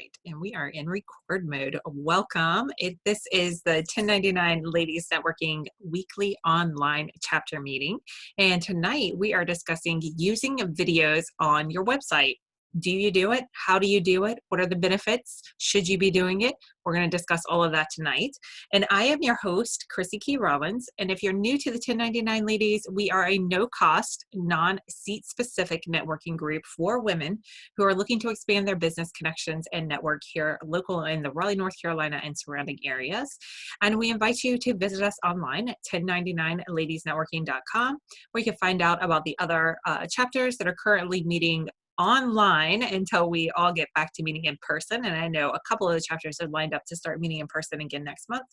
right, and we are in record mode. Welcome. This is the 1099 Ladies Networking weekly online chapter meeting. And tonight we are discussing using videos on your website. Do you do it? How do you do it? What are the benefits? Should you be doing it? We're going to discuss all of that tonight. And I am your host, Chrissy Key Rollins. And if you're new to the 1099 Ladies, we are a no-cost, non-seat specific networking group for women who are looking to expand their business connections and network here local in the Raleigh, North Carolina and surrounding areas. And we invite you to visit us online at 1099ladiesnetworking.com, where you can find out about the other chapters that are currently meeting online until we all get back to meeting in person. And I know a couple of the chapters are lined up to start meeting in person again next month.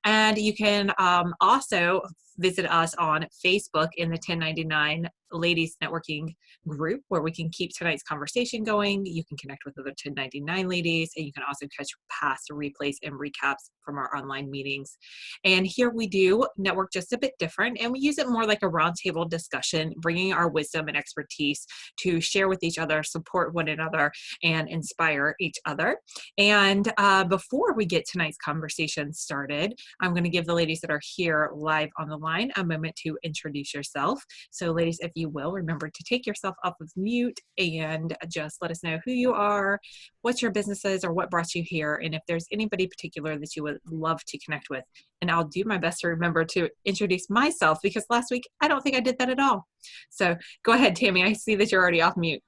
And you can also visit us on Facebook in the 1099 Ladies Networking group, where we can keep tonight's conversation going. You can connect with other 1099 ladies, and you can also catch past replays and recaps from our online meetings. And here we do network just a bit different, and we use it more like a roundtable discussion, bringing our wisdom and expertise to share with each other, support one another, and inspire each other. And before we get tonight's conversation started, I'm going to give the ladies that are here live on the line a moment to introduce yourself. So ladies, if you will, remember to take yourself off of mute and just let us know who you are, what your business is, or what brought you here, and if there's anybody particular that you would love to connect with. And I'll do my best to remember to introduce myself, because last week I don't think I did that at all. So go ahead, Tammy. I see that you're already off mute.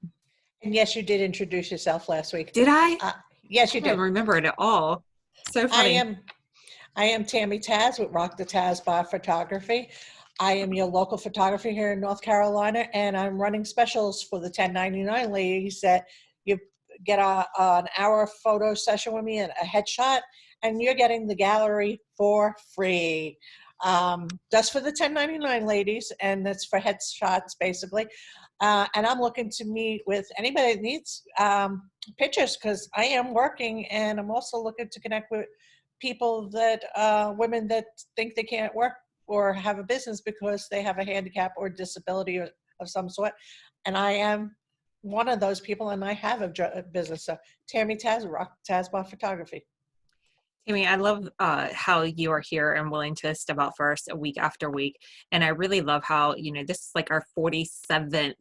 And yes, you did introduce yourself last week. Did I? Yes, you did. I don't remember it at all. So funny. I am Tammy Taz with Rock the Taz Bar Photography. I am your local photographer here in North Carolina, and I'm running specials for the 1099 ladies that you get an hour photo session with me and a headshot, and you're getting the gallery for free. Just for the 1099 ladies, and that's for headshots basically. And I'm looking to meet with anybody that needs pictures, because I am working, and I'm also looking to connect with people that, women that think they can't work or have a business because they have a handicap or disability of some sort. And I am one of those people, and I have a business. So Tammy Taz, Rock Taz Bar Photography. Tammy, I love how you are here and willing to step out first week after week. And I really love how, this is like our 47th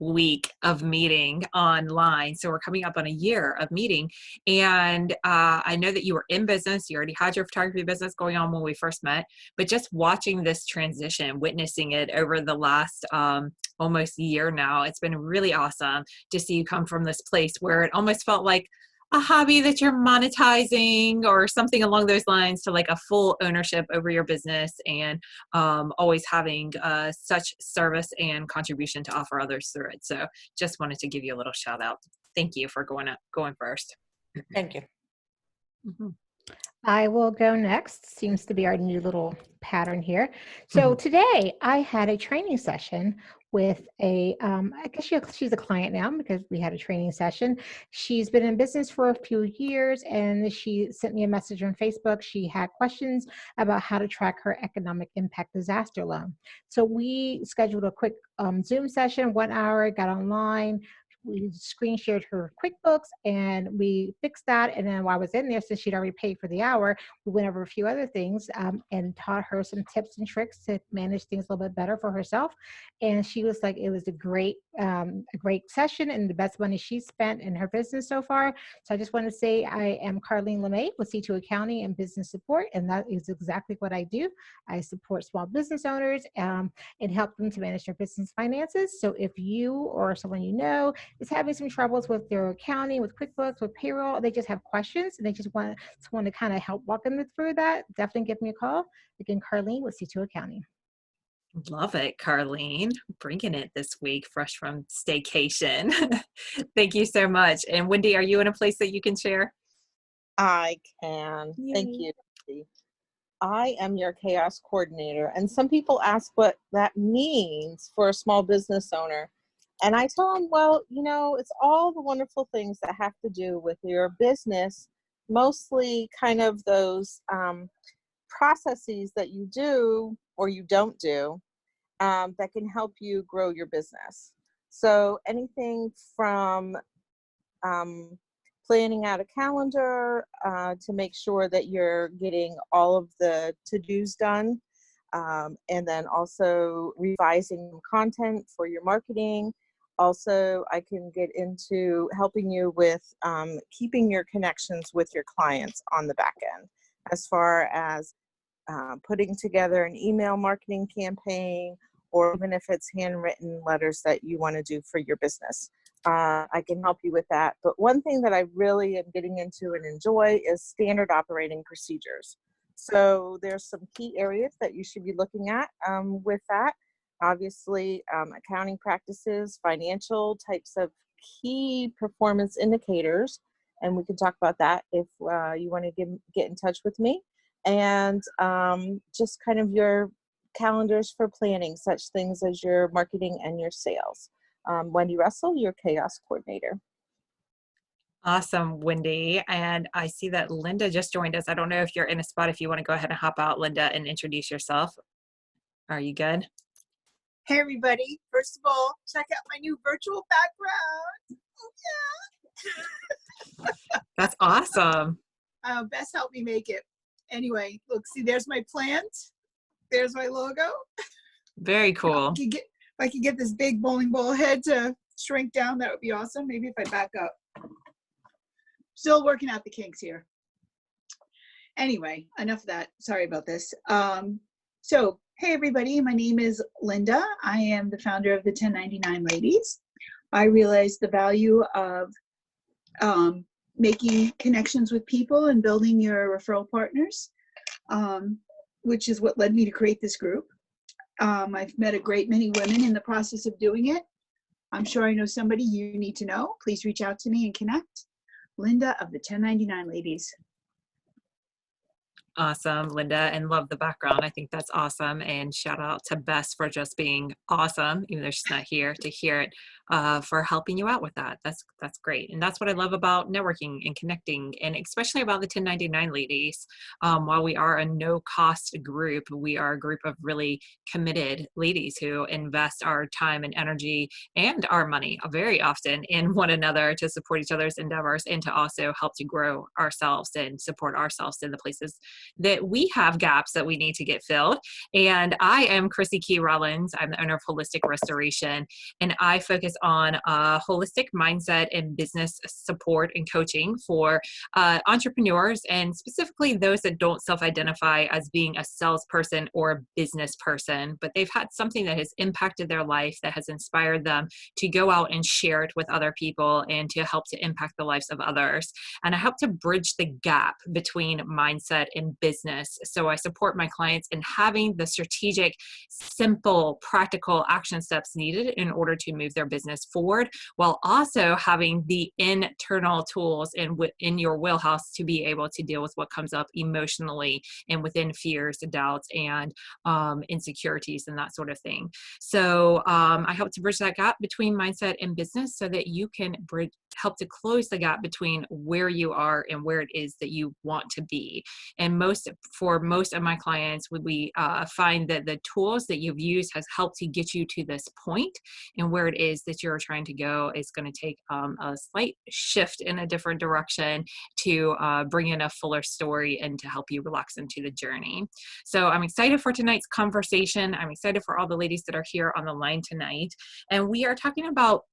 week of meeting online. So we're coming up on a year of meeting. And I know that you were in business. You already had your photography business going on when we first met, but just watching this transition, witnessing it over the last almost year now, it's been really awesome to see you come from this place where it almost felt like a hobby that you're monetizing or something along those lines, to like a full ownership over your business, and always having such service and contribution to offer others through it. So just wanted to give you a little shout out. Thank you for going first. Thank you. Mm-hmm. I will go next. Seems to be our new little pattern here. So today I had a training session with I guess she's a client now, because we had a training session. She's been in business for a few years, and she sent me a message on Facebook. She had questions about how to track her economic impact disaster loan. So we scheduled a quick Zoom session, 1 hour, got online. We screen shared her QuickBooks, and we fixed that. And then while I was in there, since she'd already paid for the hour, we went over a few other things and taught her some tips and tricks to manage things a little bit better for herself. And she was like, it was a great session, and the best money she spent in her business so far. So I just want to say I am Carlene LeMay with C2 Accounting and Business Support, and that is exactly what I do. I support small business owners and help them to manage their business finances. So if you or someone you know is having some troubles with their accounting, with QuickBooks, with payroll, they just have questions and they just want someone to kind of help walk them through that, definitely give me a call. Again, Carlene with C2 Accounting. Love it, Carlene. Bringing it this week, fresh from staycation. Thank you so much. And Wendy, are you in a place that you can share? I can. Yay. Thank you. I am your chaos coordinator. And some people ask what that means for a small business owner. And I tell them, well, it's all the wonderful things that have to do with your business, mostly kind of those processes that you do or you don't do that can help you grow your business. So anything from planning out a calendar to make sure that you're getting all of the to-dos done, and then also revising content for your marketing. Also, I can get into helping you with keeping your connections with your clients on the back end, as far as putting together an email marketing campaign, or even if it's handwritten letters that you want to do for your business. I can help you with that. But one thing that I really am getting into and enjoy is standard operating procedures. So there's some key areas that you should be looking at with that. Obviously, accounting practices, financial types of key performance indicators, and we can talk about that if you want to get in touch with me. And just kind of your calendars for planning such things as your marketing and your sales. Wendy Russell, your chaos coordinator. Awesome, Wendy. And I see that Linda just joined us. I don't know if you're in a spot, if you want to go ahead and hop out, Linda, and introduce yourself. Are you good? Hey everybody, first of all, check out my new virtual background. Yeah. That's awesome. Best help me make it. Anyway, look, see, there's my plant. There's my logo. Very cool. If I could get this big bowling ball head to shrink down, that would be awesome. Maybe if I back up. Still working out the kinks here. Anyway, enough of that. Sorry about this. So, hey everybody, my name is Linda. I am the founder of the 1099 Ladies. I realized the value of making connections with people and building your referral partners, which is what led me to create this group. I've met a great many women in the process of doing it. I'm sure I know somebody you need to know. Please reach out to me and connect. Linda of the 1099 Ladies. Awesome, Linda, and love the background. I think that's awesome. And shout out to Bess for just being awesome, even though she's not here to hear it, for helping you out with that. That's great. And that's what I love about networking and connecting, and especially about the 1099 Ladies. While we are a no-cost group, we are a group of really committed ladies who invest our time and energy and our money very often in one another to support each other's endeavors and to also help to grow ourselves and support ourselves in the places that we have gaps that we need to get filled. And I am Chrissy Key Rollins. I'm the owner of Holistic Restoration, and I focus on holistic mindset and business support and coaching for entrepreneurs, and specifically those that don't self-identify as being a salesperson or a business person, but they've had something that has impacted their life, that has inspired them to go out and share it with other people and to help to impact the lives of others. And I help to bridge the gap between mindset and business. So I support my clients in having the strategic, simple, practical action steps needed in order to move their business forward, while also having the internal tools in your wheelhouse to be able to deal with what comes up emotionally and within fears, doubts, and insecurities and that sort of thing. So I help to bridge that gap between mindset and business so that you can help to close the gap between where you are and where it is that you want to be. And for most of my clients, we find that the tools that you've used has helped to get you to this point, and where it is that you're trying to go is going to take a slight shift in a different direction to bring in a fuller story and to help you relax into the journey. So I'm excited for tonight's conversation. I'm excited for all the ladies that are here on the line tonight. And we are talking about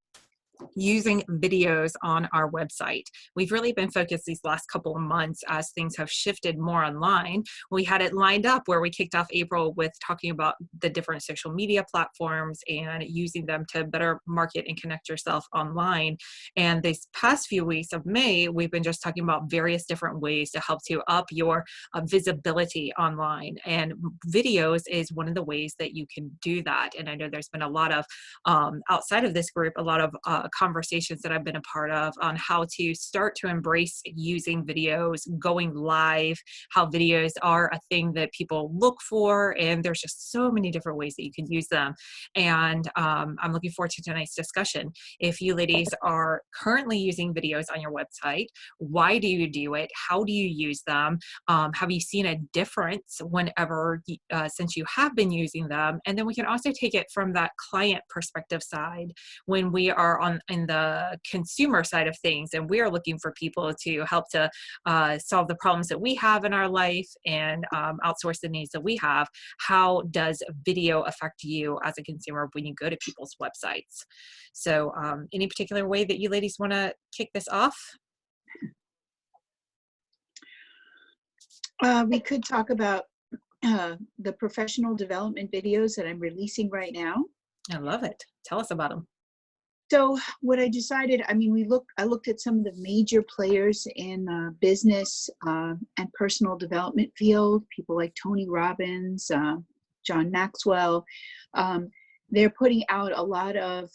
using videos on our website. We've really been focused these last couple of months as things have shifted more online. We had it lined up where we kicked off April with talking about the different social media platforms and using them to better market and connect yourself online. And these past few weeks of May, we've been just talking about various different ways to help to up your visibility online. And videos is one of the ways that you can do that. And I know there's been a lot of, outside of this group, a lot of conversations that I've been a part of on how to start to embrace using videos, going live, how videos are a thing that people look for, and there's just so many different ways that you can use them. And I'm looking forward to tonight's discussion. If you ladies are currently using videos on your website, why do you do it? How do you use them? Have you seen a difference whenever, since you have been using them? And then we can also take it from that client perspective side when we are on in the consumer side of things, and we are looking for people to help to solve the problems that we have in our life and outsource the needs that we have. How does video affect you as a consumer when you go to people's websites? So any particular way that you ladies want to kick this off? We could talk about the professional development videos that I'm releasing right now. I love it. Tell us about them. So what I decided, I mean, I looked at some of the major players in business and personal development field, people like Tony Robbins, John Maxwell. They're putting out a lot of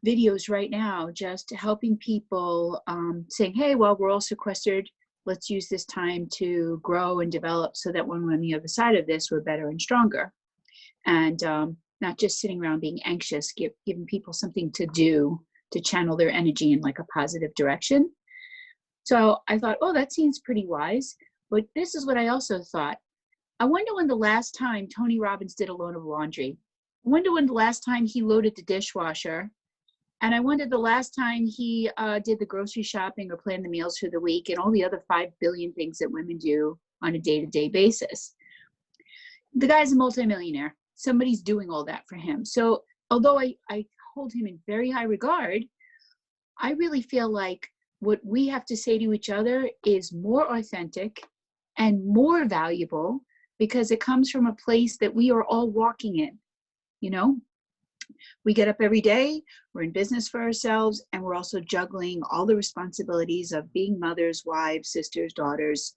videos right now, just helping people saying, hey, well, we're all sequestered. Let's use this time to grow and develop so that when we're on the other side of this, we're better and stronger. And not just sitting around being anxious, giving people something to do to channel their energy in like a positive direction. So I thought, oh, that seems pretty wise. But this is what I also thought. I wonder when the last time Tony Robbins did a load of laundry. I wonder when the last time he loaded the dishwasher. And I wondered the last time he did the grocery shopping or planned the meals for the week and all the other 5 billion things that women do on a day-to-day basis. The guy's a multimillionaire. Somebody's doing all that for him. So although I hold him in very high regard, I really feel like what we have to say to each other is more authentic and more valuable because it comes from a place that we are all walking in, you know? We get up every day, we're in business for ourselves, and we're also juggling all the responsibilities of being mothers, wives, sisters, daughters,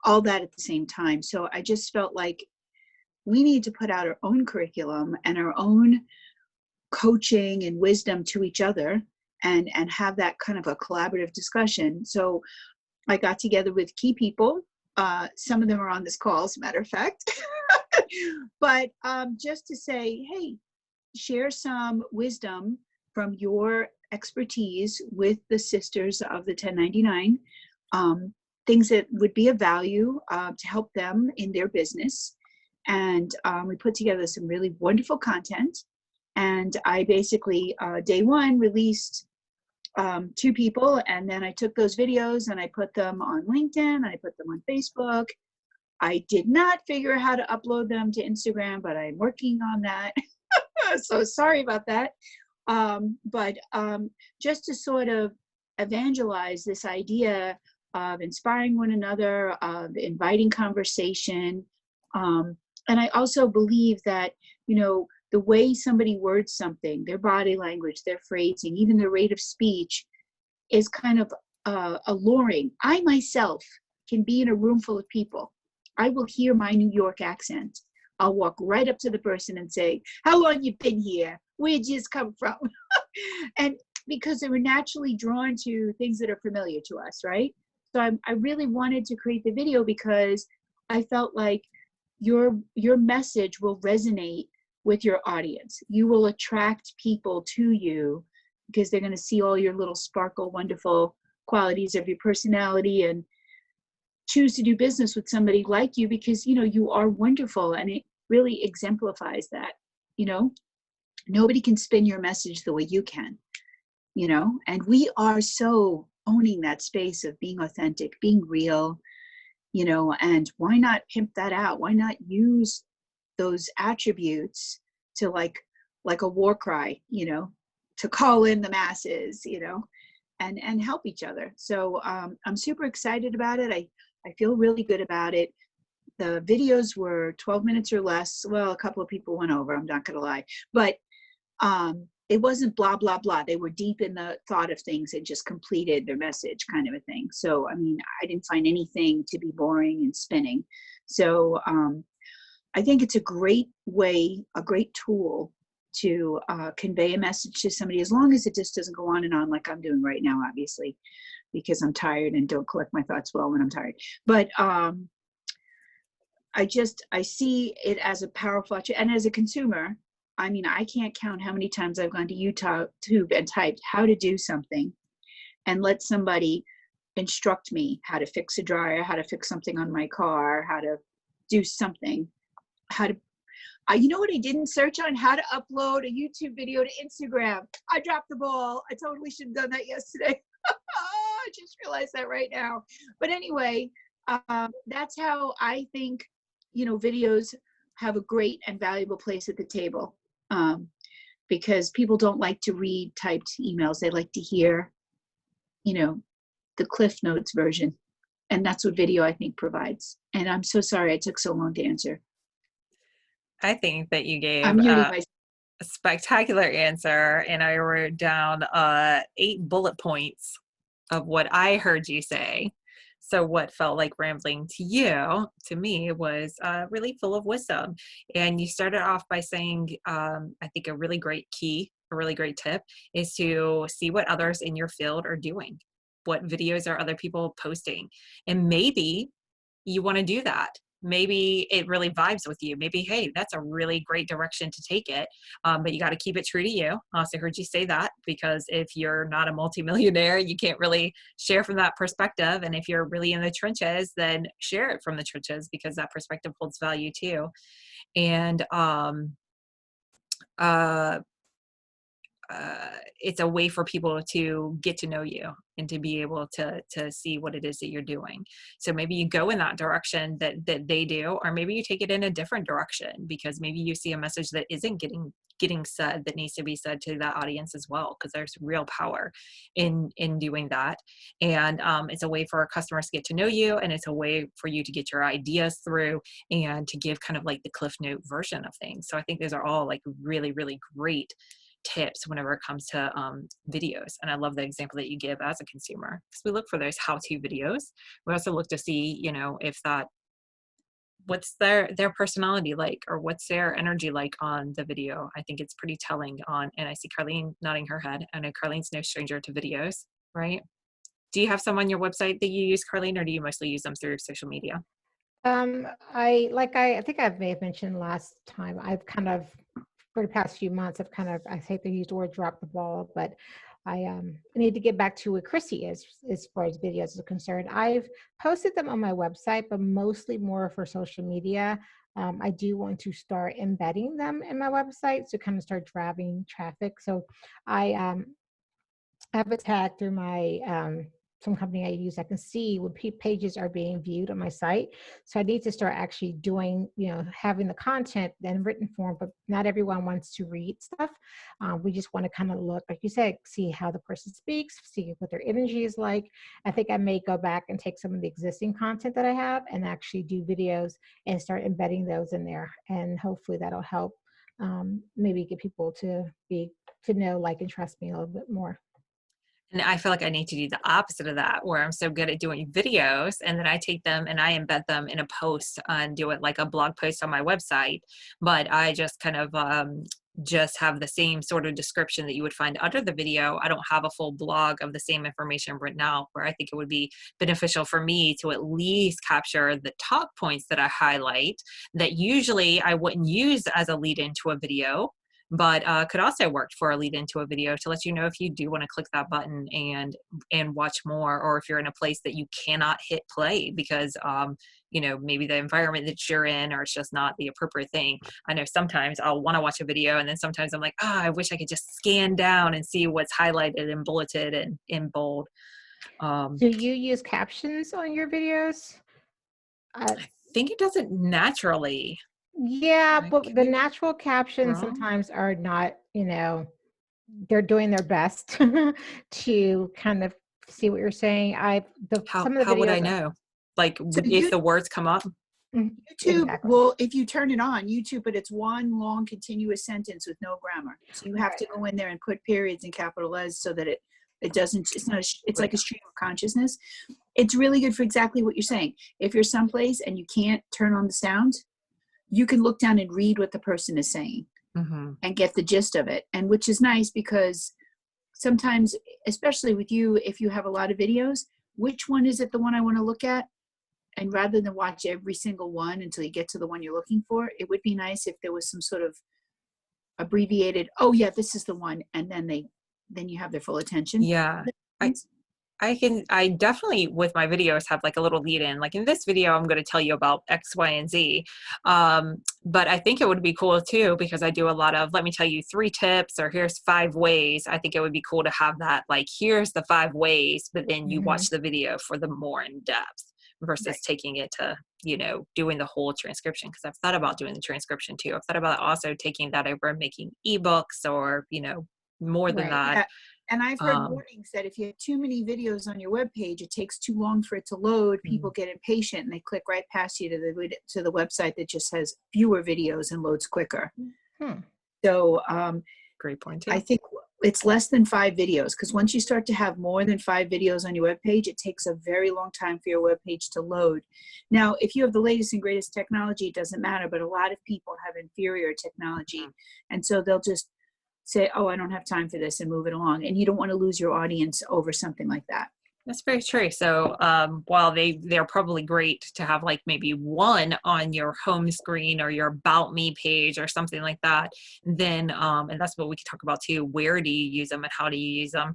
all that at the same time. So I just felt like we need to put out our own curriculum and our own coaching and wisdom to each other and have that kind of a collaborative discussion. So I got together with key people. Some of them are on this call, as a matter of fact. But just to say, hey, share some wisdom from your expertise with the sisters of the 1099, things that would be of value to help them in their business. And we put together some really wonderful content. And I basically, day one, released 2 people. And then I took those videos and I put them on LinkedIn, and I put them on Facebook. I did not figure out how to upload them to Instagram, but I'm working on that. So sorry about that. But just to sort of evangelize this idea of inspiring one another, of inviting conversation. And I also believe that, you know, the way somebody words something, their body language, their phrasing, even their rate of speech is kind of alluring. I myself can be in a room full of people. I will hear my New York accent. I'll walk right up to the person and say, how long you been here? Where'd you just come from? And because they were naturally drawn to things that are familiar to us, right? So I really wanted to create the video because I felt like your message will resonate with your audience. You will attract people to you because they're going to see all your little sparkle, wonderful qualities of your personality and choose to do business with somebody like you because, you know, you are wonderful, and it really exemplifies that. You know, nobody can spin your message the way you can, you know, and we are so owning that space of being authentic, being real, you know, and why not pimp that out? Why not use those attributes to like a war cry, you know, to call in the masses, you know, and help each other. So I'm super excited about it. I feel really good about it. The videos were 12 minutes or less. Well, a couple of people went over, I'm not going to lie. But it wasn't blah, blah, blah. They were deep in the thought of things and just completed their message kind of a thing. So, I mean, I didn't find anything to be boring and spinning. So I think it's a great way, a great tool to convey a message to somebody, as long as it just doesn't go on and on like I'm doing right now, obviously, because I'm tired and don't collect my thoughts well when I'm tired. But I see it as a powerful, and as a consumer, I mean, I can't count how many times I've gone to YouTube and typed how to do something and let somebody instruct me how to fix a dryer, how to fix something on my car, how to do something, You know what I didn't search on? How to upload a YouTube video to Instagram. I dropped the ball. I totally should have done that yesterday. I just realized that right now. But anyway, that's how I think, videos have a great and valuable place at the table. Because people don't like to read typed emails. They like to hear, the Cliff Notes version. And that's what video, I think, provides. And I'm so sorry I took so long to answer. I think that you gave I'm muting a myself. spectacular answer, and I wrote down 8 bullet points of what I heard you say. So what felt like rambling to me, was really full of wisdom. And you started off by saying, I think a really great tip is to see what others in your field are doing. What videos are other people posting? And maybe you want to do that. Maybe it really vibes with you. Maybe, hey, that's a really great direction to take it. But you got to keep it true to you. I also heard you say that, because if you're not a multimillionaire, you can't really share from that perspective. And if you're really in the trenches, then share it from the trenches, because that perspective holds value too. And it's a way for people to get to know you and to be able to see what it is that you're doing. So maybe you go in that direction that they do, or maybe you take it in a different direction, because maybe you see a message that isn't getting said, that needs to be said to that audience as well, because there's real power in doing that. And it's a way for our customers to get to know you, and it's a way for you to get your ideas through and to give kind of like the Cliff Note version of things. So I think those are all like really, really great tips whenever it comes to videos. And I love the example that you give as a consumer, because we look for those how-to videos. We also look to see, if what's their personality like, or what's their energy like on the video. I think it's pretty telling and I see Carlene nodding her head. I know Carlene's no stranger to videos, right? Do you have some on your website that you use, Carlene, or do you mostly use them through social media? I think I may have mentioned last time, I've kind of, for the past few months, I hate to use the word drop the ball, but I need to get back to where Chrissy is as far as videos are concerned. I've posted them on my website, but mostly more for social media. I do want to start embedding them in my website to kind of start driving traffic. So I have a tag through my some company I use. I can see when pages are being viewed on my site. So I need to start actually doing, having the content in written form, but not everyone wants to read stuff. We just want to kind of look, like you said, see how the person speaks, see what their energy is like. I think I may go back and take some of the existing content that I have and actually do videos and start embedding those in there. And hopefully that'll help maybe get people to know, like, and trust me a little bit more. And I feel like I need to do the opposite of that, where I'm so good at doing videos, and then I take them and I embed them in a post and do it like a blog post on my website. But I just kind of just have the same sort of description that you would find under the video. I don't have a full blog of the same information written out, where I think it would be beneficial for me to at least capture the top points that I highlight that usually I wouldn't use as a lead into a video, but could also work for a lead into a video to let you know if you do want to click that button and watch more, or if you're in a place that you cannot hit play because maybe the environment that you're in, or it's just not the appropriate thing. I know sometimes I'll want to watch a video, and then sometimes I'm like, I wish I could just scan down and see what's highlighted and bulleted and in bold. Do you use captions on your videos? I think it does it naturally. Yeah, I but could the be natural captions wrong. sometimes are not, they're doing their best to kind of see what you're saying. Some of the How would I videos, know? Like, So if the words come up? YouTube exactly. will, if you turn it on, YouTube, but it's one long continuous sentence with no grammar. So you have to go in there and put periods and capital S so that it doesn't, it's like a stream of consciousness. It's really good for exactly what you're saying. If you're someplace and you can't turn on the sound, you can look down and read what the person is saying and get the gist of it. And which is nice, because sometimes, especially with you, if you have a lot of videos, which one is it the one I want to look at? And rather than watch every single one until you get to the one you're looking for, it would be nice if there was some sort of abbreviated, oh yeah, this is the one. And then you have their full attention. Yeah. I definitely with my videos have like a little lead in, like in this video, I'm going to tell you about X, Y, and Z. But I think it would be cool too, because I do a lot of, let me tell you 3 tips, or here's 5 ways. I think it would be cool to have that, like, here's the 5 ways, but then you watch the video for the more in depth versus Right. taking it to, doing the whole transcription. Cause I've thought about doing the transcription too. I've thought about also taking that over and making ebooks or, more than Right. that. Yeah. And I've heard Um, warnings that if you have too many videos on your web page, it takes too long for it to load. People get impatient and they click right past you to the website that just has fewer videos and loads quicker. Hmm. So Great point too. I think it's less than 5 videos, because once you start to have more than 5 videos on your web page, it takes a very long time for your web page to load. Now, if you have the latest and greatest technology, it doesn't matter, but a lot of people have inferior technology. And so they'll just say, oh, I don't have time for this, and move it along. And you don't want to lose your audience over something like that. That's very true. So while they're probably great to have, like, maybe one on your home screen or your About Me page or something like that, then and that's what we can talk about too. Where do you use them and how do you use them?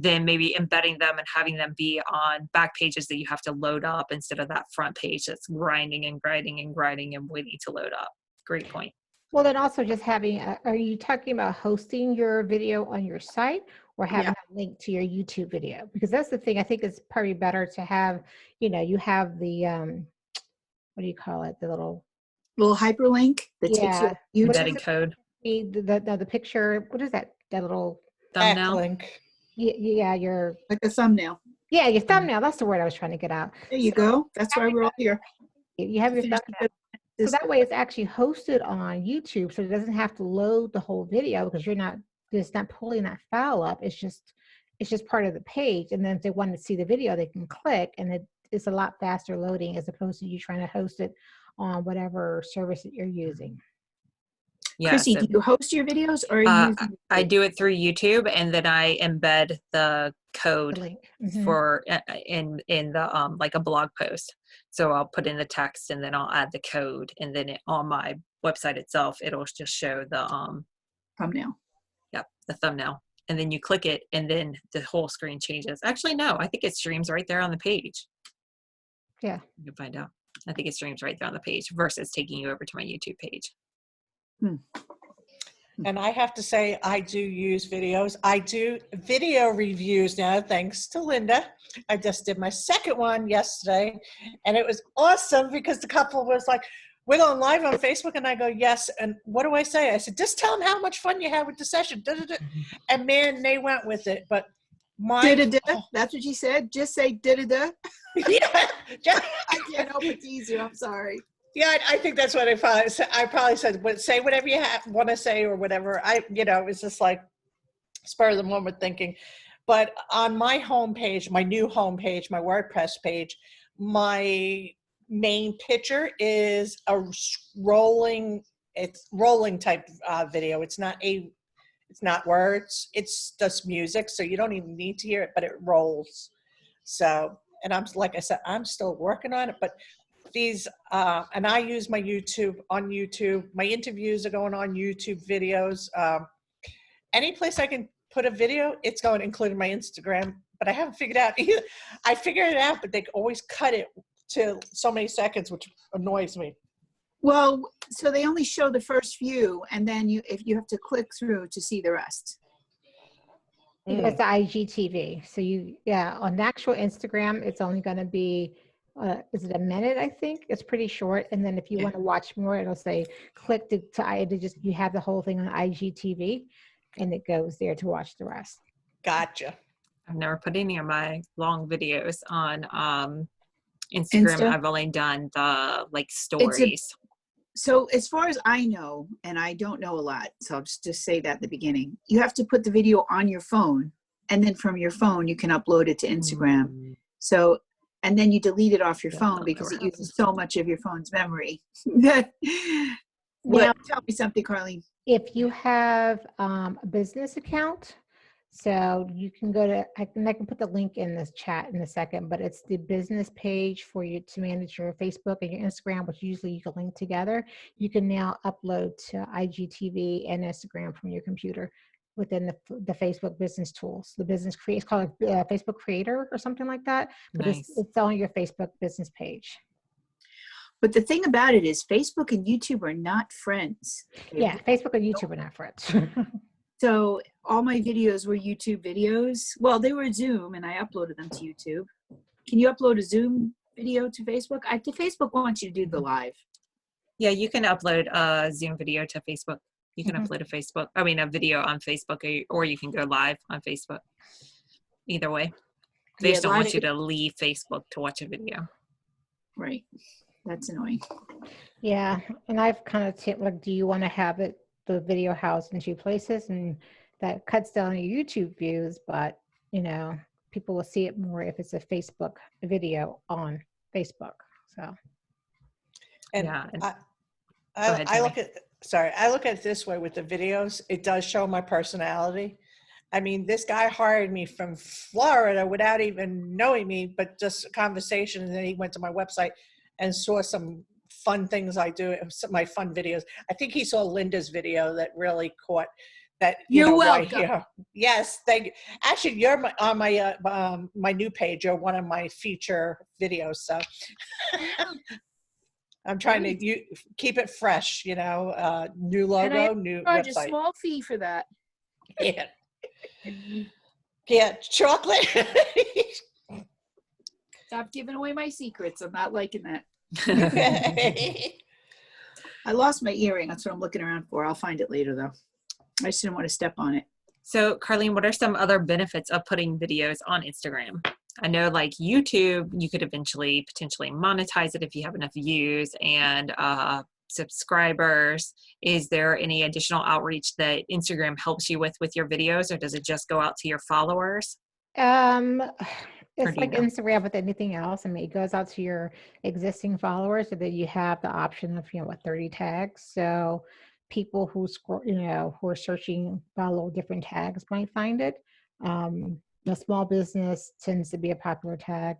Then maybe embedding them and having them be on back pages that you have to load up instead of that front page that's grinding and grinding and grinding and waiting to load up. Great point. Well, then also just having, are you talking about hosting your video on your site or having a link to your YouTube video? Because that's the thing, I think it's probably better to have, you have the, what do you call it? The little, hyperlink that takes you yeah, to YouTube. Embedded code. the picture, what is that? That little, Thumbnail. Backlink. yeah, Like a thumbnail. your thumbnail. That's the word I was trying to get out. There you go. That's why we're all here. You have your Finish thumbnail. So that way it's actually hosted on YouTube, so it doesn't have to load the whole video because it's not pulling that file up. It's just part of the page. And then if they want to see the video, they can click, and it's a lot faster loading as opposed to you trying to host it on whatever service that you're using. Yeah, Chrissy, so, do you host your videos, or are you using I do it through YouTube, and then I embed the code The link. Mhm. for in the like a blog post. So I'll put in the text, and then I'll add the code, and then on my website itself, it'll just show the thumbnail? the thumbnail, and then you click it, and then the whole screen changes. Actually, no, I think it streams right there on the page. Yeah. You can find out. I think it streams right there on the page versus taking you over to my YouTube page. And I have to say, I do use videos. I do video reviews now, thanks to Linda. I just did my second one yesterday, and it was awesome because the couple was like, we're going live on Facebook, and I go, yes. And what do I say? I said, just tell them how much fun you had with the session. Da-da-da. And man, they went with it. But Da-da-da. That's what you said? Just say da-da-da. yeah, I can't help but tease you. I'm sorry. yeah, I think that's what I probably said. But say whatever you want to say or whatever. It was just like spur of the moment thinking. But on my homepage, my new homepage, my WordPress page, my main picture is a rolling type video. It's not words. It's just music. So you don't even need to hear it, but it rolls. So, and like I said, I'm still working on it, but these, and I use my YouTube on YouTube. My interviews are going on YouTube videos. Any place I can put a video, it's going, including my Instagram, but I haven't figured out either. I figured it out, but they always cut it to so many seconds, which annoys me. Well, so they only show the first few, and then if you have to click through to see the rest. That's the IGTV. So on the actual Instagram, it's only going to be, is it a minute? I think it's pretty short. And then if you want to watch more, it'll say click you have the whole thing on IGTV, and it goes there to watch the rest. Gotcha. I've never put any of my long videos on Instagram. Insta? I've only done the stories. So as far as I know, and I don't know a lot, so I'll just say that at the beginning, you have to put the video on your phone, and then from your phone, you can upload it to Instagram. So, and then you delete it off your phone because it uses so much of your phone's memory. Tell me something, Carlene. If you have a business account, so you can go to, I can put the link in this chat in a second, but it's the business page for you to manage your Facebook and your Instagram, which usually you can link together. You can now upload to IGTV and Instagram from your computer within the Facebook business tools. The business create, it's called Facebook Creator or something like that, but Nice. it's on your Facebook business page. But the thing about it is Facebook and YouTube are not friends. Yeah, Facebook and YouTube are not friends. So all my videos were YouTube videos. Well, they were Zoom and I uploaded them to YouTube. Can you upload a Zoom video to Facebook? Facebook wants you to do the live. Yeah, you can upload a Zoom video to Facebook. You can upload a video on Facebook, or you can go live on Facebook. Either way. They just don't want you to leave Facebook to watch a video. Right. That's annoying. Yeah, and I've kind of like, do you want to have the video housed in 2 places? And that cuts down your YouTube views, but people will see it more if it's a Facebook video on Facebook. So. And Yeah. I look at it this way with the videos. It does show my personality. I mean, this guy hired me from Florida without even knowing me, but just a conversation. And then he went to my website and saw some fun things I do, my fun videos. I think he saw Linda's video that really caught that. You're welcome. Yes, thank you. Actually, you're on my new page. You're one of my feature videos. So I'm trying to keep it fresh, new logo, new charge website. A small fee for that. Yeah. Yeah, chocolate. Stop giving away my secrets. I'm not liking that. I I lost my earring. That's what I'm looking around for. I'll find it later, though. I just didn't want to step on it. So, Carlene, what are some other benefits of putting videos on Instagram? I know, like YouTube, you could eventually potentially monetize it if you have enough views and subscribers. Is there any additional outreach that Instagram helps you with your videos, or does it just go out to your followers? It's like Instagram with anything else. I mean, it goes out to your existing followers, so that you have the option of 30 tags. So people who who are searching, follow different tags might find it. The small business tends to be a popular tag.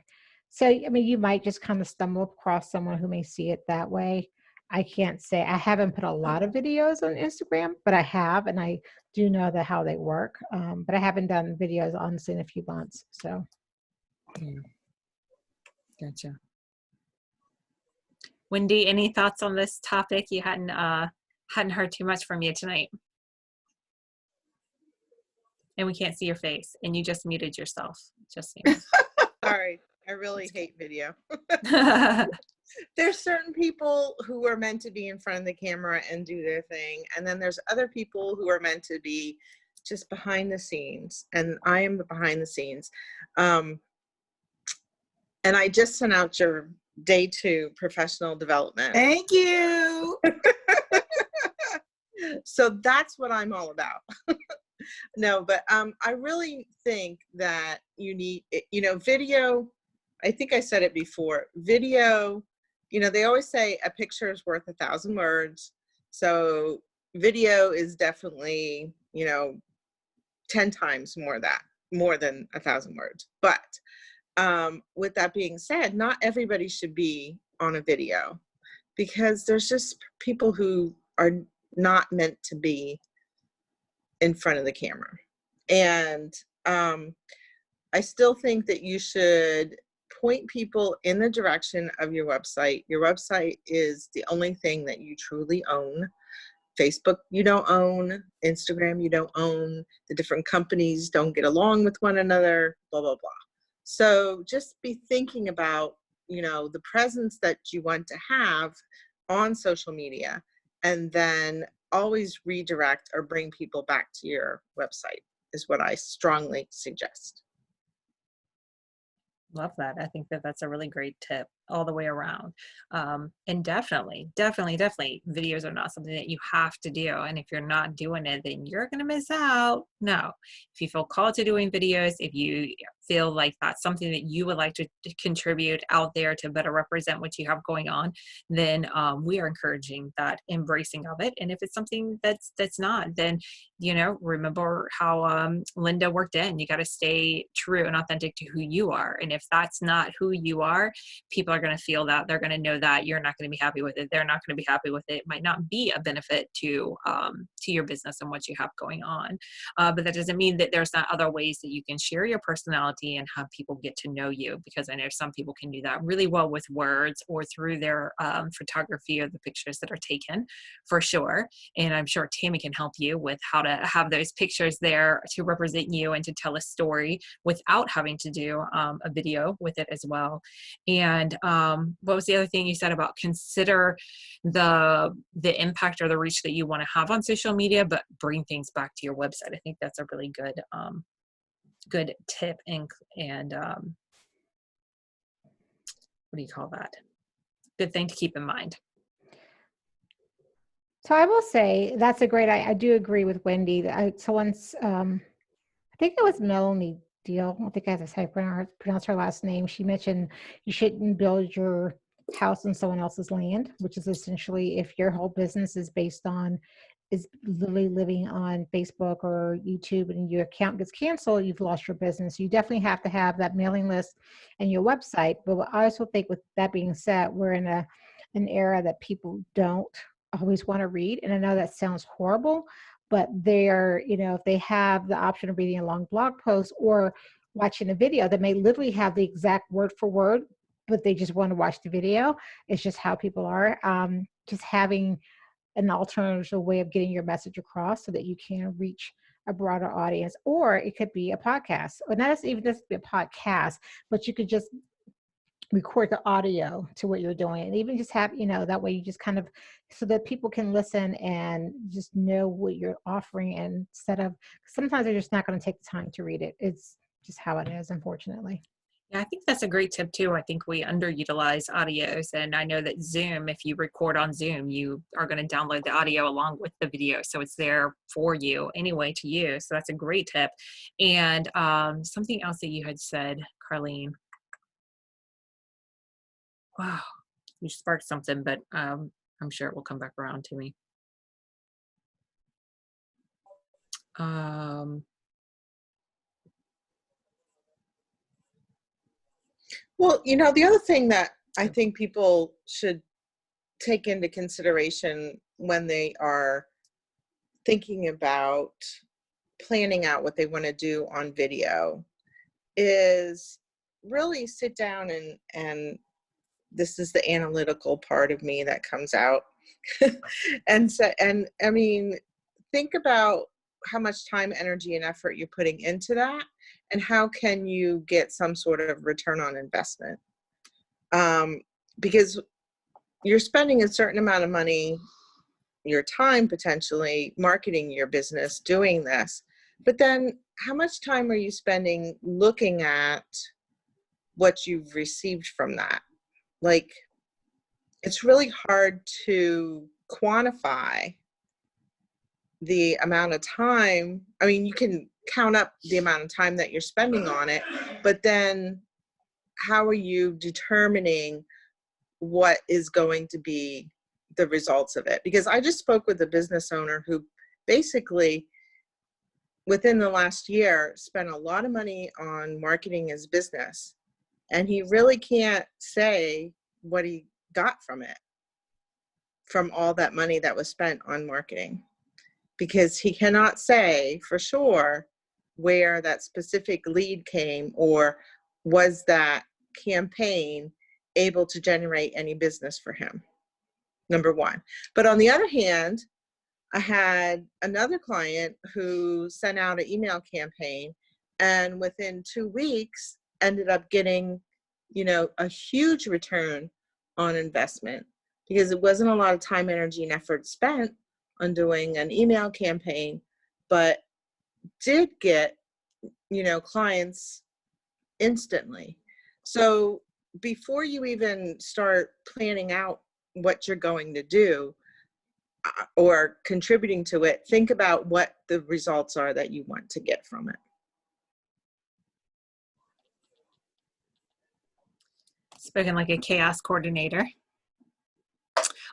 So, I mean, you might just kind of stumble across someone who may see it that way. I can't say, I haven't put a lot of videos on Instagram, but I have, and I do know how they work. But I haven't done videos honestly in a few months. So. Yeah. Gotcha. Wendy, any thoughts on this topic? You hadn't heard too much from you tonight. And we can't see your face, and you just muted yourself. Just so you know. Sorry, I really hate video. There's certain people who are meant to be in front of the camera and do their thing, and then there's other people who are meant to be just behind the scenes, and I am the behind the scenes. And I just sent out your day 2 professional development. Thank you. So that's what I'm all about. No, but I really think that you need, video. I think I said it before. Video, they always say a picture is worth 1,000 words. So video is definitely, 10 times more than 1,000 words. But with that being said, not everybody should be on a video, because there's just people who are not meant to be in front of the camera. And I still think that you should point people in the direction of your website. Your website is the only thing that you truly own. Facebook, you don't own. Instagram, you don't own. The different companies don't get along with one another, blah, blah, blah. So just be thinking about, the presence that you want to have on social media, and then always redirect or bring people back to your website is what I strongly suggest. Love that. I think that's a really great tip all the way around. And definitely, videos are not something that you have to do. And if you're not doing it, then you're going to miss out. No, if you feel called to doing videos, if you feel like that's something that you would like to contribute out there to better represent what you have going on, then we are encouraging that embracing of it. And if it's something that's not, then, remember how Linda worked in. You got to stay true and authentic to who you are. And if that's not who you are, people are going to feel that. They're going to know that you're not going to be happy with it. They're not going to be happy with it. It might not be a benefit to your business and what you have going on. But that doesn't mean that there's not other ways that you can share your personality and have people get to know you, because I know some people can do that really well with words or through their photography or the pictures that are taken, for sure. And I'm sure Tammy can help you with how to have those pictures there to represent you and to tell a story without having to do a video with it as well. And what was the other thing you said about consider the impact or the reach that you want to have on social media, but bring things back to your website? I think that's a really good tip and what do you call that? Good thing to keep in mind. So I will say that's a great, I do agree with Wendy. That someone's, I think it was Melanie Deal. I think that's how I pronounce her last name. She mentioned you shouldn't build your house on someone else's land, which is essentially if your whole business is literally living on Facebook or YouTube and your account gets canceled, you've lost your business. You definitely have to have that mailing list and your website. But I also think with that being said, we're in an era that people don't always want to read. And I know that sounds horrible, but they're, if they have the option of reading a long blog post or watching a video that may literally have the exact word for word, but they just want to watch the video. It's just how people are. Just having an alternative way of getting your message across so that you can reach a broader audience. Or it could be a podcast, or not even just be a podcast, but you could just record the audio to what you're doing, and even just have, that way you just kind of, so that people can listen and just know what you're offering, and instead of, sometimes they're just not going to take the time to read it. It's just how it is, unfortunately. Yeah, I think that's a great tip too. I think we underutilize audios, and I know that Zoom, if you record on Zoom, you are going to download the audio along with the video, so it's there for you anyway to use. So that's a great tip. And something else that you had said, Carlene. Wow, you sparked something, but I'm sure it will come back around to me. Well, the other thing that I think people should take into consideration when they are thinking about planning out what they want to do on video is really sit down and this is the analytical part of me that comes out and I mean, think about how much time, energy, and effort you're putting into that, and how can you get some sort of return on investment, because you're spending a certain amount of money, your time potentially, marketing your business, doing this, but then how much time are you spending looking at what you've received from that? Like, it's really hard to quantify the amount of time. I mean, you can count up the amount of time that you're spending on it, but then how are you determining what is going to be the results of it? Because I just spoke with a business owner who basically within the last year spent a lot of money on marketing his business, and he really can't say what he got from it, from all that money that was spent on marketing, because he cannot say for sure where that specific lead came, or was that campaign able to generate any business for him, number one. But on the other hand, I had another client who sent out an email campaign, and within 2 weeks ended up getting, a huge return on investment, because it wasn't a lot of time, energy, and effort spent on doing an email campaign, but did get, clients instantly. So before you even start planning out what you're going to do or contributing to it, think about what the results are that you want to get from it. Spoken like a chaos coordinator.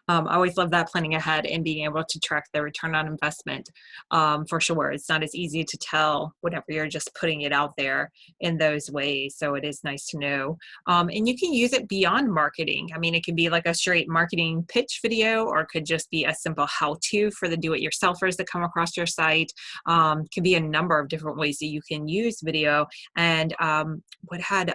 I always love that, planning ahead and being able to track the return on investment. For sure, it's not as easy to tell whenever you're just putting it out there in those ways. So it is nice to know. And you can use it beyond marketing. I mean, it can be like a straight marketing pitch video, or it could just be a simple how-to for the do-it-yourselfers that come across your site. Can be a number of different ways that you can use video. And what had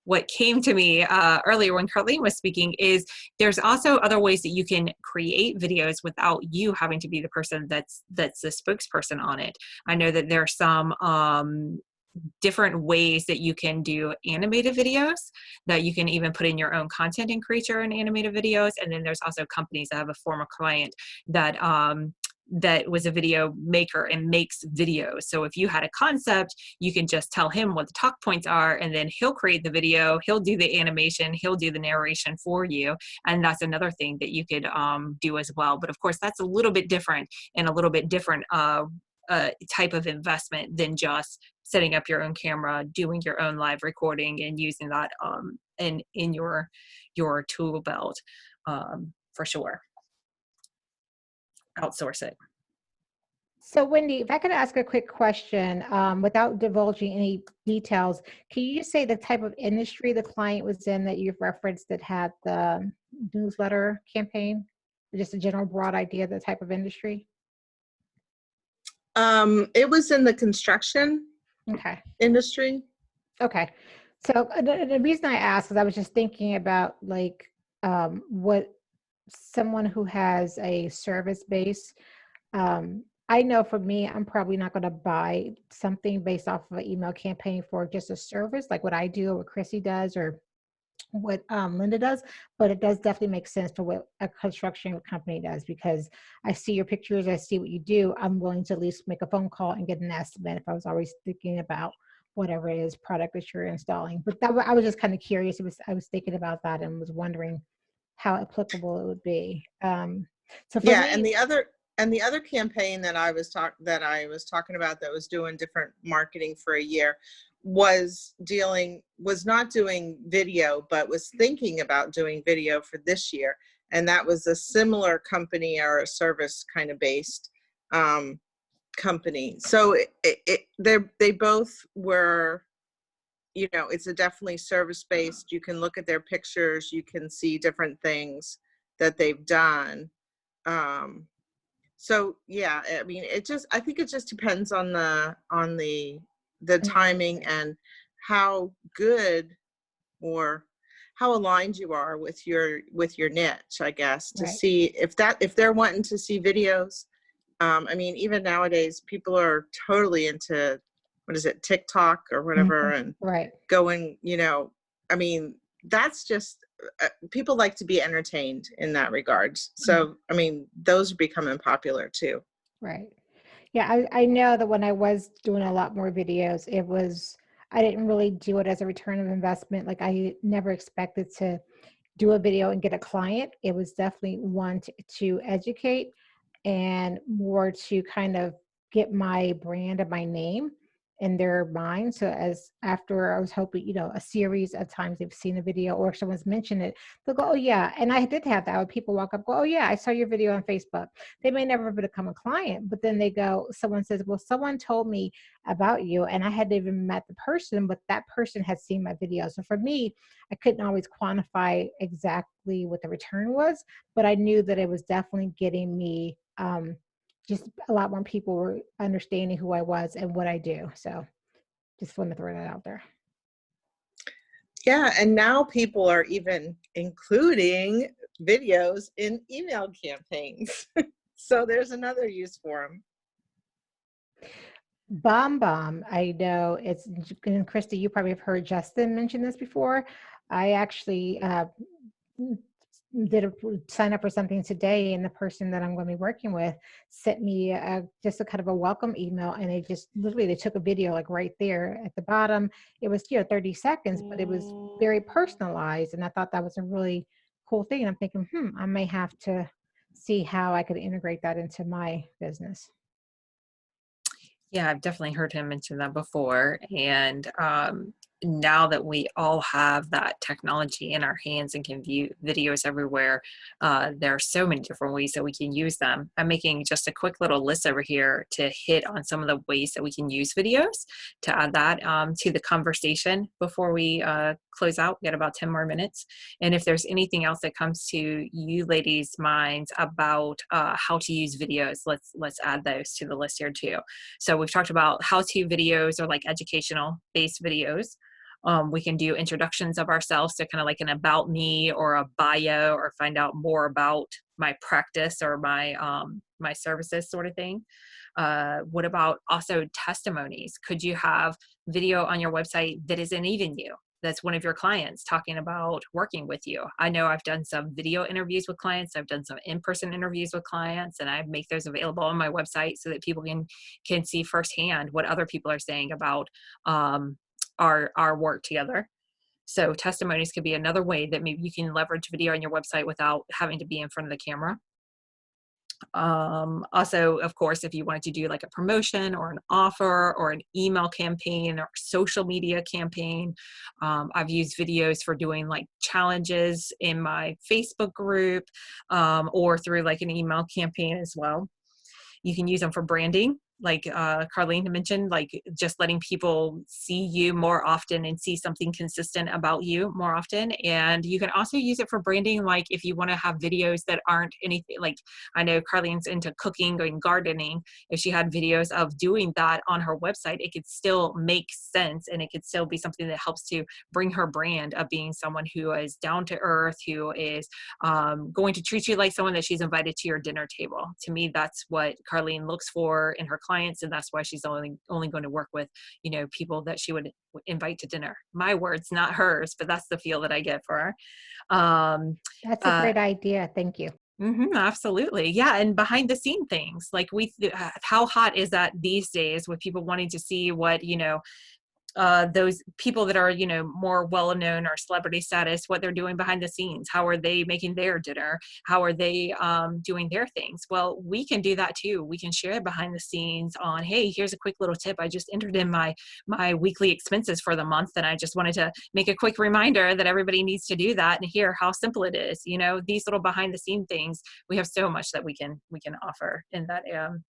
what came to me earlier when Carlene was speaking is there's also other ways that you can create videos without you having to be the person that's the spokesperson on it. I know that there are some different ways that you can do animated videos, that you can even put in your own content and create your own animated videos. And then there's also companies that have a former client that that was a video maker and makes videos. So if you had a concept, you can just tell him what the talk points are, and then he'll create the video, he'll do the animation, he'll do the narration for you. And that's another thing that you could do as well. But of course, that's a little bit different and a little bit different type of investment than just setting up your own camera, doing your own live recording, and using that in your tool belt, for sure. Outsource it. So Wendy, if I could ask a quick question, without divulging any details, can you just say the type of industry the client was in that you've referenced that had the newsletter campaign? Just a general broad idea of the type of industry? It was in the construction Okay. industry. Okay. So the reason I asked is I was just thinking about like what someone who has a service base, I know for me, I'm probably not going to buy something based off of an email campaign for just a service like what I do or what Chrissy does or what Linda does, but it does definitely make sense for what a construction company does, because I see your pictures, I see what you do. I'm willing to at least make a phone call and get an estimate if I was always thinking about whatever it is product that you're installing. But that, I was just kind of curious. I was thinking about that and was wondering how applicable it would be. So for Yeah, me, and the other campaign that I was talking about that was doing different marketing for a year was not doing video, but was thinking about doing video for this year. And that was a similar company or a service kind of based company. So they both were, you know, it's a definitely service based. You can look at their pictures, you can see different things that they've done. So yeah, I mean, I think it just depends on the timing and how good or how aligned you are with your niche, I guess, to right. see if they're wanting to see videos. I mean, even nowadays, people are totally into, what is it, TikTok or whatever, and right. going, you know, I mean, that's just, people like to be entertained in that regard. So, I mean, those are becoming popular too. Right. Yeah, I know that when I was doing a lot more videos, I didn't really do it as a return of investment. Like I never expected to do a video and get a client. It was definitely one to educate and more to kind of get my brand and my name in their mind. So as after I was hoping, you know, a series of times they've seen a video or someone's mentioned it, they'll go, oh yeah. And I did have that when people walk up, go, oh yeah, I saw your video on Facebook. They may never become a client, but then they go, someone says, well, someone told me about you and I hadn't even met the person, but that person had seen my video. So for me, I couldn't always quantify exactly what the return was, but I knew that it was definitely getting me just a lot more people were understanding who I was and what I do. So just want to throw that out there. Yeah, and now people are even including videos in email campaigns. So there's another use for them. BombBomb, I know it's, and Christy, you probably have heard Justin mention this before. I actually did sign up for something today, and the person that I'm going to be working with sent me just a kind of a welcome email, and they took a video like right there at the bottom. It was 30 seconds, but it was very personalized, and I thought that was a really cool thing. And I'm thinking, I may have to see how I could integrate that into my business. Yeah, I've definitely heard him mention that before. And now that we all have that technology in our hands and can view videos everywhere, there are so many different ways that we can use them. I'm making just a quick little list over here to hit on some of the ways that we can use videos, to add that to the conversation before we close out. We got about 10 more minutes. And if there's anything else that comes to you ladies' minds about how to use videos, let's add those to the list here too. So we've talked about how-to videos, or like educational based videos. We can do introductions of ourselves, so kind of like an about me or a bio, or find out more about my practice or my my services sort of thing. What about also testimonies? Could you have video on your website that isn't even you? That's one of your clients talking about working with you. I know I've done some video interviews with clients. I've done some in-person interviews with clients, and I make those available on my website so that people can see firsthand what other people are saying about our work together. So testimonies could be another way that maybe you can leverage video on your website without having to be in front of the camera. Also, of course, if you wanted to do like a promotion or an offer or an email campaign or social media campaign, I've used videos for doing like challenges in my Facebook group, or through like an email campaign as well. You can use them for branding, like Carlene mentioned, like just letting people see you more often and see something consistent about you more often. And you can also use it for branding, like if you want to have videos that aren't anything, like I know Carlene's into cooking and gardening. If she had videos of doing that on her website, it could still make sense, and it could still be something that helps to bring her brand of being someone who is down to earth, who is going to treat you like someone that she's invited to your dinner table. To me, that's what Carlene looks for in her clients, and that's why she's only going to work with, you know, people that she would invite to dinner. My words, not hers, but that's the feel that I get for her. That's a great idea. Thank you. Absolutely. Yeah. And behind the scene things, like how hot is that these days with people wanting to see what, you know, those people that are, you know, more well-known or celebrity status, what they're doing behind the scenes. How are they making their dinner? How are they doing their things? Well, we can do that too. We can share behind the scenes on, hey, here's a quick little tip. I just entered in my weekly expenses for the month, and I just wanted to make a quick reminder that everybody needs to do that, and hear how simple it is. You know, these little behind the scene things, we have so much that we can offer in that,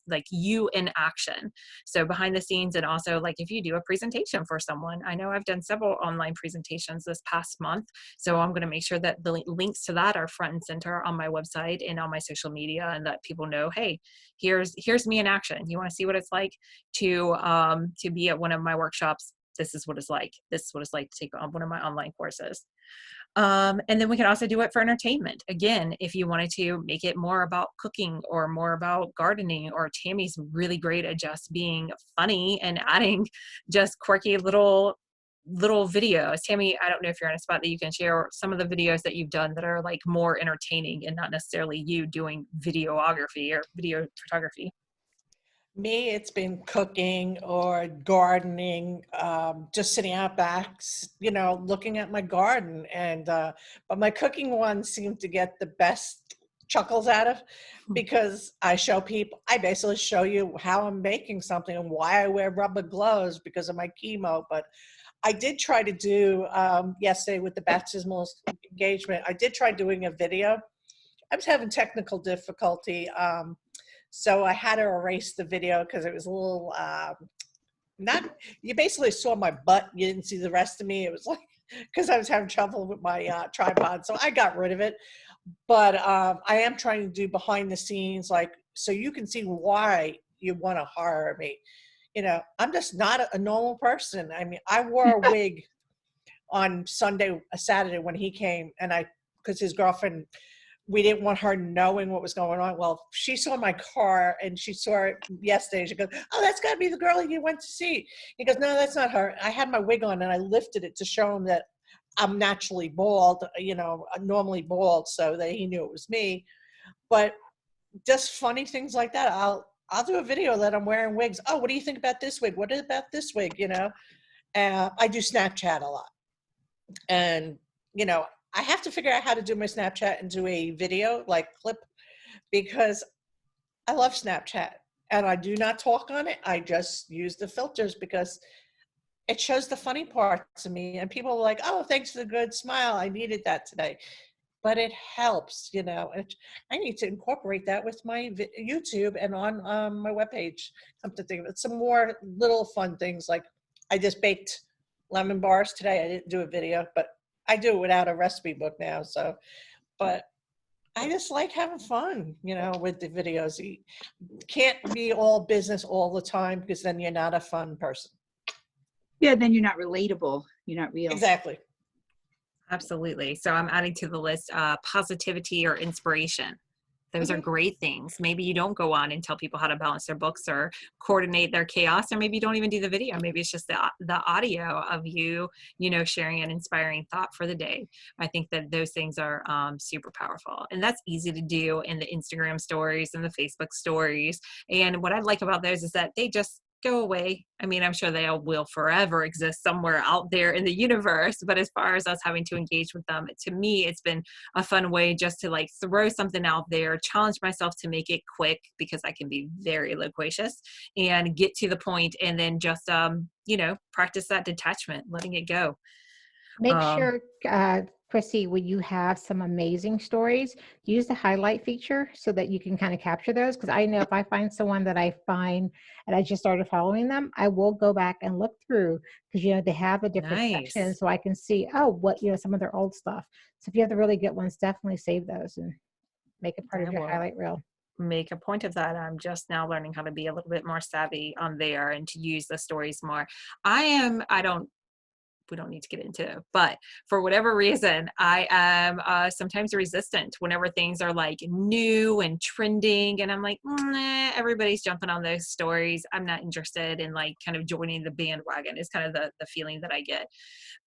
like you in action. So behind the scenes, and also like if you do a presentation for someone. I know I've done several online presentations this past month, so I'm going to make sure that the links to that are front and center on my website and on my social media, and that people know, hey, here's me in action. You want to see what it's like to be at one of my workshops? This is what it's like. This is what it's like to take on one of my online courses. And then we can also do it for entertainment. Again, if you wanted to make it more about cooking or more about gardening, or Tammy's really great at just being funny and adding just quirky little videos. Tammy, I don't know if you're in a spot that you can share some of the videos that you've done that are like more entertaining and not necessarily you doing videography or video photography. Me, it's been cooking or gardening, just sitting out back, you know, looking at my garden. And but my cooking ones seem to get the best chuckles out of, because I basically show you how I'm making something and why I wear rubber gloves because of my chemo. But I did try to do yesterday with the baptismal engagement, I did try doing a video. I was having technical difficulty. So I had to erase the video because it was a little, you basically saw my butt. You didn't see the rest of me. It was like, because I was having trouble with my tripod. So I got rid of it. But I am trying to do behind the scenes, like, so you can see why you want to hire me. You know, I'm just not a normal person. I mean, I wore a wig on Saturday when he came, and because his girlfriend, we didn't want her knowing what was going on. Well, she saw my car and she saw it yesterday. She goes, oh, that's got to be the girl you went to see. He goes, no, that's not her. I had my wig on and I lifted it to show him that I'm naturally bald, you know, normally bald, so that he knew it was me. But just funny things like that. I'll do a video that I'm wearing wigs. Oh, what do you think about this wig? What about this wig? You know, I do Snapchat a lot. And, you know, I have to figure out how to do my Snapchat and do a video like clip, because I love Snapchat and I do not talk on it. I just use the filters because it shows the funny parts of me, and people are like, oh, thanks for the good smile. I needed that today. But it helps, you know. I need to incorporate that with my YouTube and on my webpage. Come to think of it, some more little fun things, like I just baked lemon bars today. I didn't do a video, but I do it without a recipe book now. So, but I just like having fun, you know, with the videos. You can't be all business all the time, because then you're not a fun person. Yeah, then you're not relatable. You're not real. Exactly. Absolutely. So I'm adding to the list positivity or inspiration. Those are great things. Maybe you don't go on and tell people how to balance their books or coordinate their chaos, or maybe you don't even do the video. Maybe it's just the audio of you, you know, sharing an inspiring thought for the day. I think that those things are super powerful, and that's easy to do in the Instagram stories and the Facebook stories. And what I like about those is that they just go away. I mean, I'm sure they all will forever exist somewhere out there in the universe, but as far as us having to engage with them, to me, it's been a fun way just to like throw something out there, challenge myself to make it quick, because I can be very loquacious, and get to the point, and then just, you know, practice that detachment, letting it go. Make sure, Chrissy, when you have some amazing stories, use the highlight feature so that you can kind of capture those. Because I know if I find someone that I find and I just started following them, I will go back and look through, because, you know, they have a different section, Nice. so I can see, oh, what, you know, some of their old stuff. So if you have the really good ones, definitely save those and make it part I of your will highlight reel. make a point of that. I'm just now learning how to be a little bit more savvy on there and to use the stories more. We don't need to get into it, but for whatever reason, I am sometimes resistant whenever things are like new and trending, and I'm like, nah, everybody's jumping on those stories. I'm not interested in like kind of joining the bandwagon, is kind of the feeling that I get.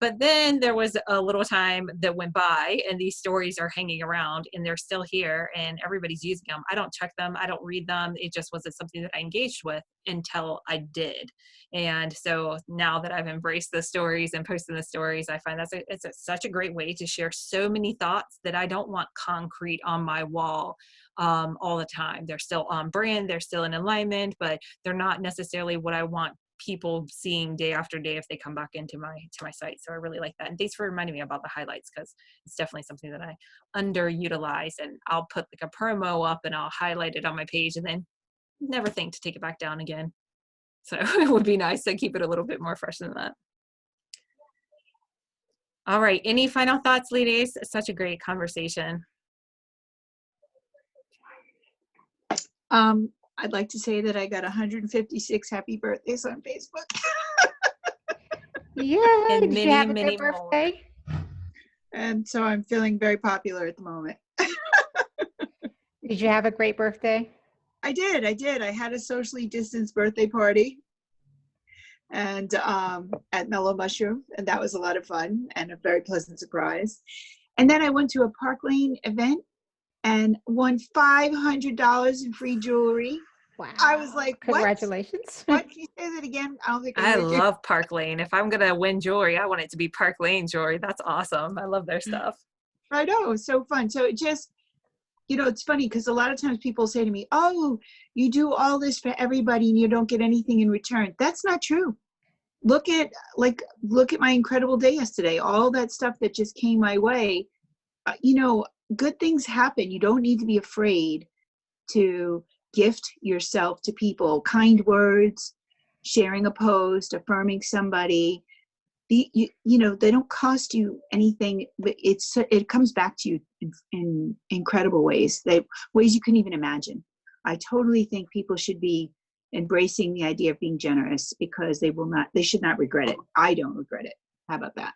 But then there was a little time that went by, and these stories are hanging around, and they're still here, and everybody's using them. I don't check them. I don't read them. It just wasn't something that I engaged with until I did. And so now that I've embraced the stories and posting the stories, I find it's such a great way to share so many thoughts that I don't want concrete on my wall all the time. They're still on brand, they're still in alignment, but they're not necessarily what I want people seeing day after day if they come back into my site. So I really like that. And thanks for reminding me about the highlights, because it's definitely something that I underutilize. And I'll put like a promo up and I'll highlight it on my page and then never think to take it back down again. So it would be nice to keep it a little bit more fresh than that. All right. Any final thoughts, ladies? Such a great conversation. I'd like to say that I got 156 happy birthdays on Facebook. Yeah. And Did you have a many good birthday? And so I'm feeling very popular at the moment. Did you have a great birthday? I did. I had a socially distanced birthday party and at Mellow Mushroom, and that was a lot of fun and a very pleasant surprise. And then I went to a Park Lane event and won $500 in free jewelry. Wow. I was like, what? Congratulations. What? Can you say that again? I don't think I heard you. love Park Lane. If I'm going to win jewelry, I want it to be Park Lane jewelry. That's awesome. I love their stuff. I know. So fun. So it just, you know, it's funny because a lot of times people say to me, oh, you do all this for everybody and you don't get anything in return. That's not true. Look at my incredible day yesterday. All that stuff that just came my way. You know, good things happen. You don't need to be afraid to gift yourself to people. Kind words, sharing a post, affirming somebody. You know, they don't cost you anything, but it comes back to you in incredible ways, ways you couldn't even imagine. I totally think people should be embracing the idea of being generous, because they should not regret it. I don't regret it. How about that?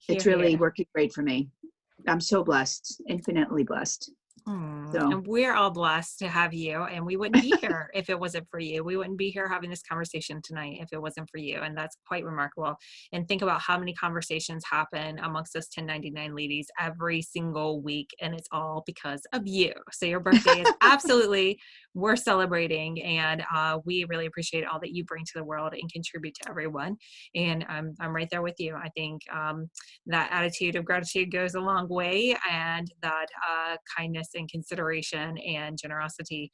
It's really working great for me. I'm so blessed, infinitely blessed. So. And we're all blessed to have you, and we wouldn't be here if it wasn't for you. We wouldn't be here having this conversation tonight if it wasn't for you, and that's quite remarkable. And think about how many conversations happen amongst us 1099 ladies every single week, and it's all because of you. So your birthday is absolutely worth celebrating, and we really appreciate all that you bring to the world and contribute to everyone. And I'm right there with you. I think that attitude of gratitude goes a long way, and that kindness and consideration and generosity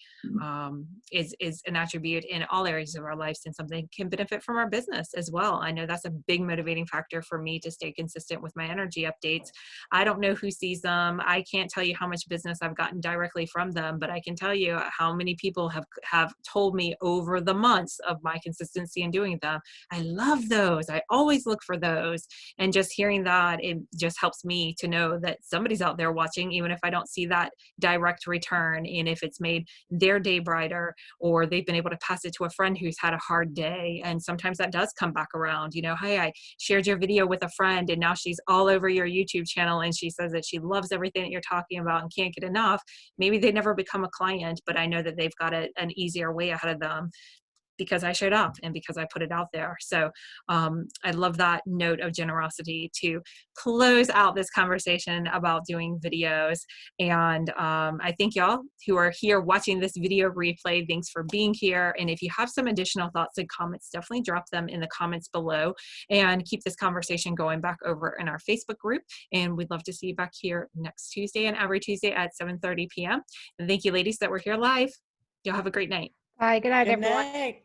is an attribute in all areas of our lives, and something can benefit from our business as well. I know that's a big motivating factor for me to stay consistent with my energy updates. I don't know who sees them. I can't tell you how much business I've gotten directly from them, but I can tell you how many people have told me over the months of my consistency in doing them. I love those. I always look for those. And just hearing that, it just helps me to know that somebody's out there watching, even if I don't see that direct return. And if it's made their day brighter, or they've been able to pass it to a friend who's had a hard day. And sometimes that does come back around. You know, hey, I shared your video with a friend and now she's all over your YouTube channel and she says that she loves everything that you're talking about and can't get enough. Maybe they never become a client, but I know that they've got an easier way ahead of them because I showed up and because I put it out there. So I love that note of generosity to close out this conversation about doing videos. And I thank y'all who are here watching this video replay. Thanks for being here. And if you have some additional thoughts and comments, definitely drop them in the comments below and keep this conversation going back over in our Facebook group. And we'd love to see you back here next Tuesday and every Tuesday at 7:30 p.m. And thank you, ladies, that were here live. Y'all have a great night. Bye. Good night, Good everyone. night.